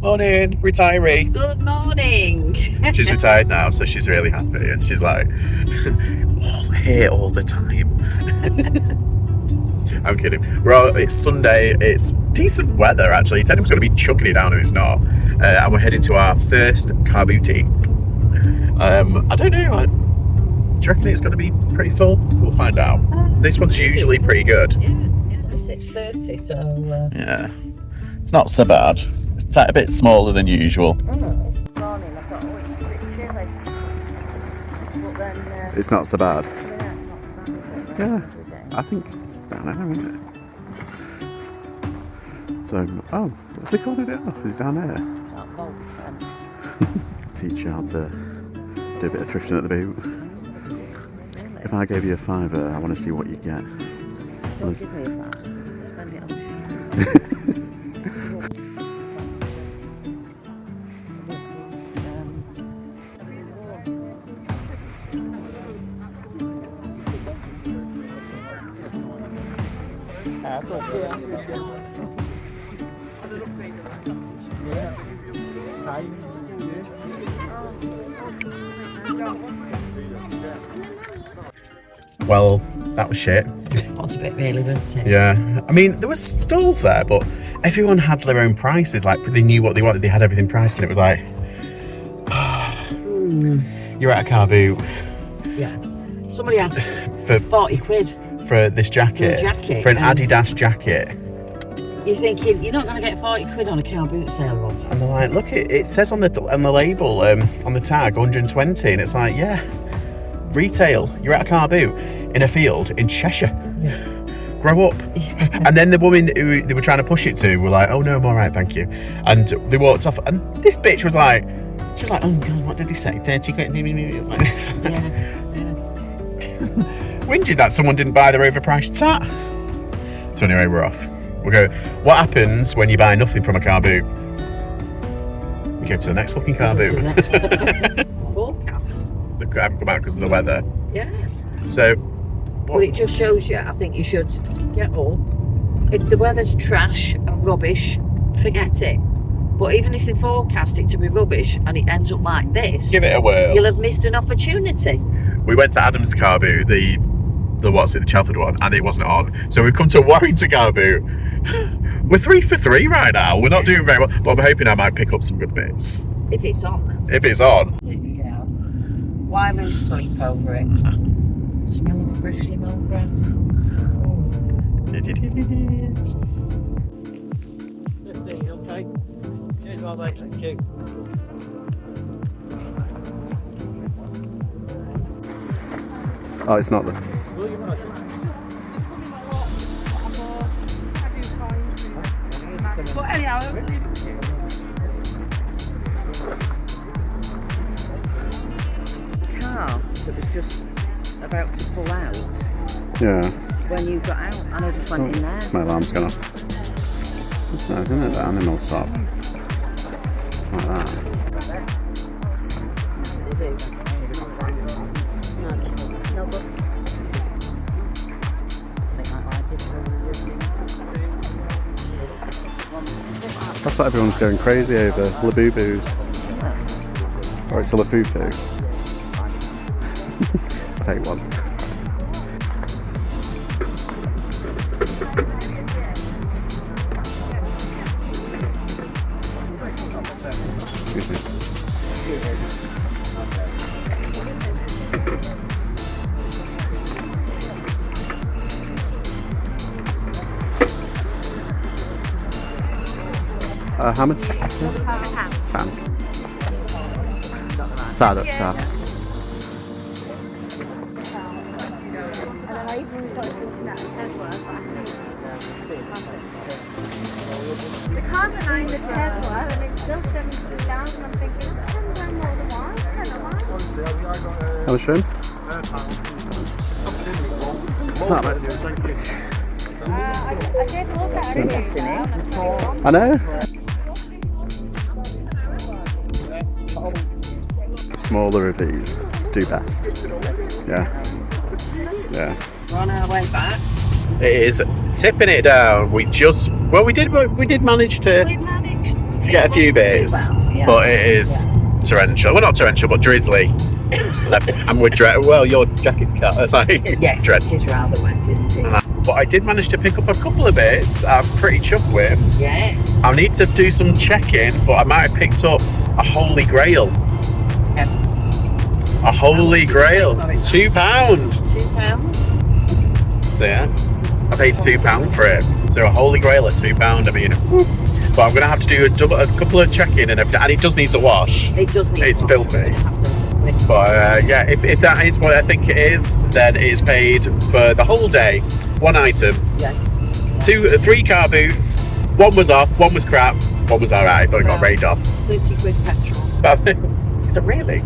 Morning, retiree. Good morning. She's retired now, so she's really happy, and she's like, here all the time. I'm kidding. It's Sunday. It's decent weather, actually. He said he was going to be chucking it down, and it's not. And we're heading to our first carbooty. I don't know. Do you reckon it's going to be pretty full? We'll find out. This one's usually pretty good. Yeah, it's 6:30, so... Yeah. It's not so bad. It's a bit smaller than usual. Morning, I thought, it's a bit chilly. But then... It's not so bad. Yeah, it's not so bad, is it? Yeah, I think... I don't know, isn't it? So, oh, have they cordoned it off? It's down there. That bolt fence. Teach you how to do a bit of thrifting at the boot. Really? If I gave you a £5, I want to see what you get. Don't give me a £5. Spend it on Well, that was shit. That's a bit really, wasn't it? Yeah. I mean, there was stalls there, but everyone had their own prices. Like, they knew what they wanted. They had everything priced, and it was like, you're at a car boot. Yeah. Somebody asked for 40 quid. For this jacket. For an Adidas jacket. You're thinking, you're not going to get 40 quid on a car boot sale, Rob. And they're like, look, it says on the label, on the tag, 120. And it's like, yeah, retail. You're at a car boot in a field in Cheshire. Yeah. Grow up. Yeah. And then the woman who they were trying to push it to were like, oh no, I'm all right, thank you. And they walked off. And this bitch was like, oh God, what did he say? 30 quid? Like this. Yeah. Whinging that someone didn't buy their overpriced tat. So anyway, we're off. We'll go, what happens when you buy nothing from a car boot? We go to the next fucking car boot. Forecast. They haven't come out because of the weather. Yeah. So... But it just shows you, I think you should get up. If the weather's trash and rubbish, forget it. But even if they forecast it to be rubbish and it ends up like this... Give it a whirl. You'll have missed an opportunity. We went to Adam's car boot, the Chelford one, and it wasn't on. So we've come to a Warrington car boot. We're 3 for 3 right now. We're not doing very well, but I'm hoping I might pick up some good bits. If it's on. If it's on. Yeah. Why lose sleep over it? Smell of freshly mown grass. 15, okay? Here's my mate, thank you. Oh, it's not the... But anyhow, car that was just about to pull out. Yeah. When you got out, and I just went in there. My alarm's gone off. It's nice, isn't it? The animal stop. Like that. No, but That's what everyone's going crazy over. Labubu's. Or it's a Lafufu. Take one. Excuse me. How much? Pound. Sad up, sad. the car's a 9 with Tesla and it's still 70,000. I'm thinking, it's 10 grand more than why? It's kind of why? How much room? What's that, mate? I did look at it. I know. The smaller of these do best. Yeah. Yeah. we're on our way back. It is tipping it down. We did manage to. We managed to get a few bits, £3, yeah. but it is torrential. Well, not torrential, but drizzly. And with well, your jacket's cut. Like, Yes, it is rather wet, isn't it? But I did manage to pick up a couple of bits I'm pretty chuffed with. Yes. I'll need to do some checking, but I might have picked up a holy grail. Yes. A holy grail. £2. £2. So yeah, I paid £2 for it. So a holy grail at £2. I mean, but I'm gonna have to do a couple of check-in and everything, and it does need to wash. It does need It's to wash. filthy. But yeah, if that is what I think it is, then it is paid for the whole day. One item. Yes. 3 car boots. One was off, one was crap, one was alright, but it got rained off. 30 quid petrol. Is it really?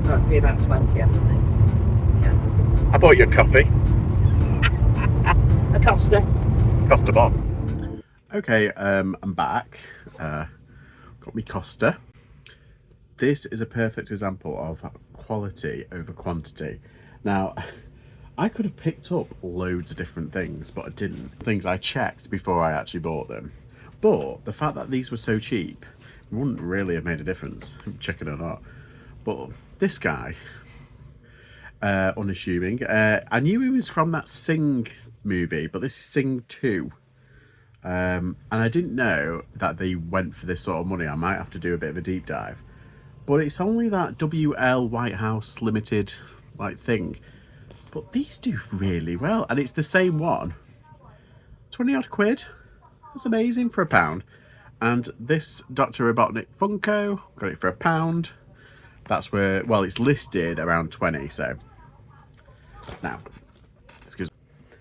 That'd be about 20, I think. Yeah. I bought you a coffee. A Costa. Costa bomb. Okay, I'm back. Got me Costa. This is a perfect example of quality over quantity. Now, I could have picked up loads of different things, but I didn't. Things I checked before I actually bought them. But the fact that these were so cheap wouldn't really have made a difference, check it or not. But this guy, unassuming, I knew he was from that Sing movie, but this is Sing 2. And I didn't know that they went for this sort of money. I might have to do a bit of a deep dive. But it's only that WL White House Limited like thing. But these do really well, and it's the same one. 20 odd quid. That's amazing for £1. And this Dr. Robotnik Funko, got it for £1. That's where, well, it's listed around 20, so. Now, excuse me.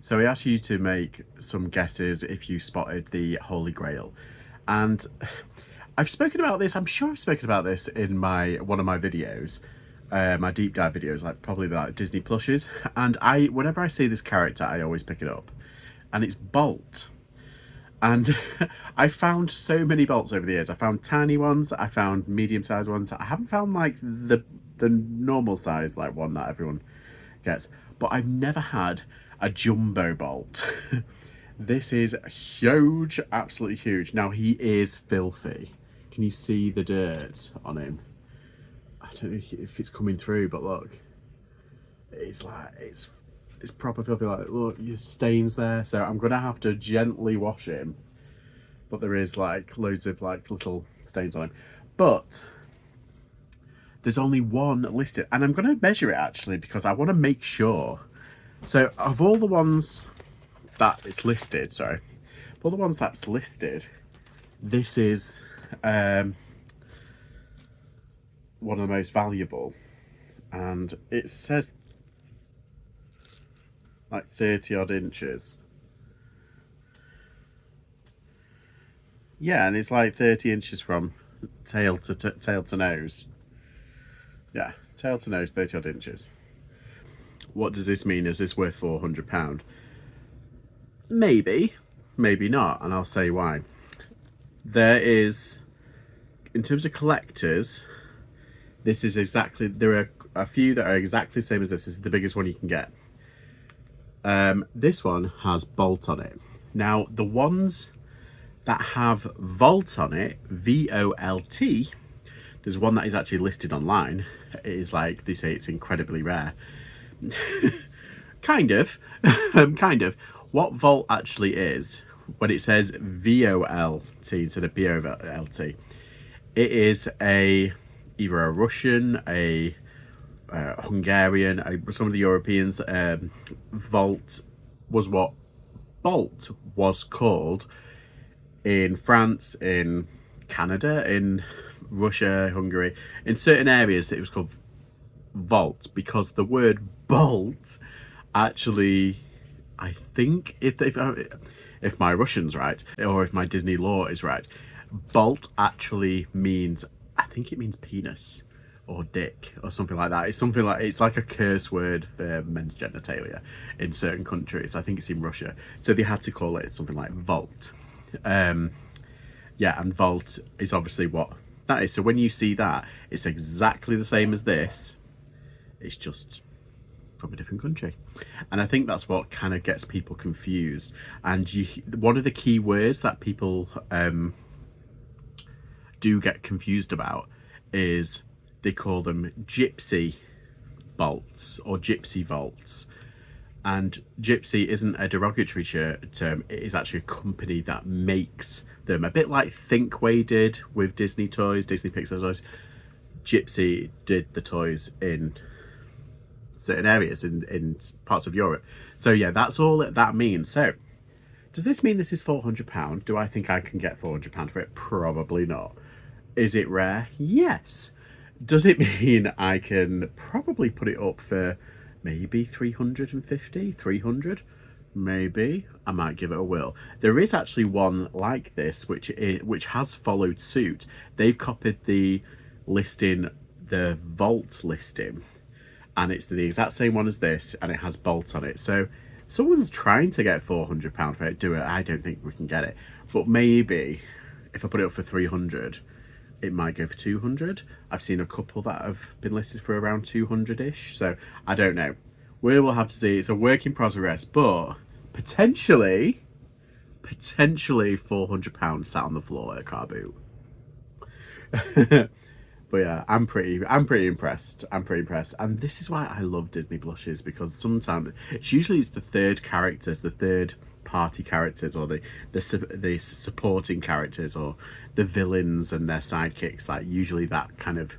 So he asked you to make some guesses if you spotted the Holy Grail. And I've spoken about this, I'm sure I've spoken about this in one of my videos, my deep dive videos, like probably like Disney plushes. And whenever I see this character, I always pick it up. And it's Bolt. And I found so many Bolts over the years. I found tiny ones, I found medium-sized ones. I haven't found like the normal size like one that everyone gets. But I've never had a jumbo Bolt. This is huge, absolutely huge. Now he is filthy. Can you see the dirt on him? I don't know if it's coming through, but look, it's like it's proper filthy. Like, look, your stains there. So I'm gonna have to gently wash him. But there is like loads of like little stains on him. But there's only one listed, and I'm gonna measure it actually because I want to make sure. So of all the ones that it's listed, sorry, of all the ones that's listed, this is one of the most valuable, and it says like 30 odd inches. Yeah, and it's like 30 inches from tail to nose. Yeah, tail to nose, 30 odd inches. What does this mean? Is this worth £400? Maybe, maybe not, and I'll say why. There is, in terms of collectors, this is exactly, there are a few that are exactly the same as this. This is the biggest one you can get. This one has Bolt on it. Now, the ones that have Volt on it, V-O-L-T, there's one that is actually listed online. It is like, they say it's incredibly rare. Kind of. Kind of. What Volt actually is, when it says V-O-L-T instead of B-O-L-T, it is either a Russian, a Hungarian, some of the Europeans. Volt was what Bolt was called in France, in Canada, in Russia, Hungary. In certain areas it was called Volt because the word bolt actually, I think, if my Russian's right, or if my Disney lore is right, bolt actually means, I think it means penis or dick or something like that. It's something like, it's like a curse word for men's genitalia in certain countries. I think it's in Russia, so they had to call it something like Volt. Yeah, and Volt is obviously what that is. So when you see that, it's exactly the same as this, it's just from a different country. And I think that's what kind of gets people confused. And one of the key words that people do get confused about is they call them gypsy bolts or gypsy vaults. And gypsy isn't a derogatory term, it is actually a company that makes them. A bit like Thinkway did with Disney toys, Disney Pixar toys. Gypsy did the toys in certain areas in parts of Europe. So yeah, that's all that means. So does this mean this is £400? Do I think I can get £400 for it? Probably not. Is it rare? Yes. Does it mean I can probably put it up for maybe 350, 300? Maybe. I might give it a whirl. There is actually one like this which has followed suit. They've copied the listing, the vault listing, and it's the exact same one as this, and it has bolts on it. So someone's trying to get £400 for it. Do it. I don't think we can get it, but maybe if I put it up for 300, it might go for 200. I've seen a couple that have been listed for around 200-ish, so I don't know. We will have to see. It's a work in progress, but potentially £400 sat on the floor at a car boot. But yeah, I'm pretty impressed. I'm pretty impressed, and this is why I love Disney blushes, because sometimes it's the third characters, the third party characters, or the supporting characters, or the villains and their sidekicks. Like usually that kind of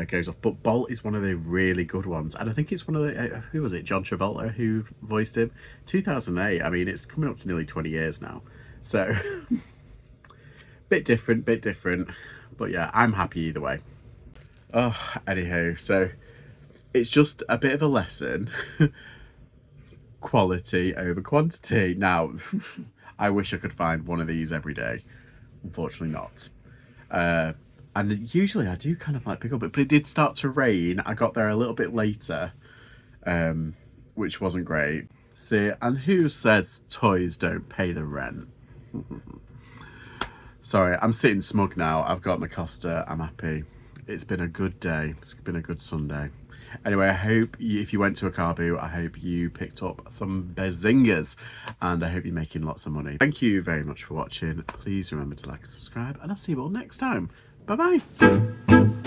goes off. But Bolt is one of the really good ones, and I think it's one of the who was it? John Travolta who voiced him. 2008. I mean, it's coming up to nearly 20 years now. So bit different. But yeah, I'm happy either way. Oh, anyhow, so it's just a bit of a lesson. Quality over quantity. Now, I wish I could find one of these every day. Unfortunately not. And usually I do kind of like pick up, but it did start to rain. I got there a little bit later, which wasn't great. See, and who says toys don't pay the rent? Sorry, I'm sitting smug now. I've got my Costa. I'm happy. It's been a good day. It's been a good Sunday. Anyway, I hope if you went to a car boot, I hope you picked up some bazingas, and I hope you're making lots of money. Thank you very much for watching. Please remember to like and subscribe, and I'll see you all next time. Bye bye.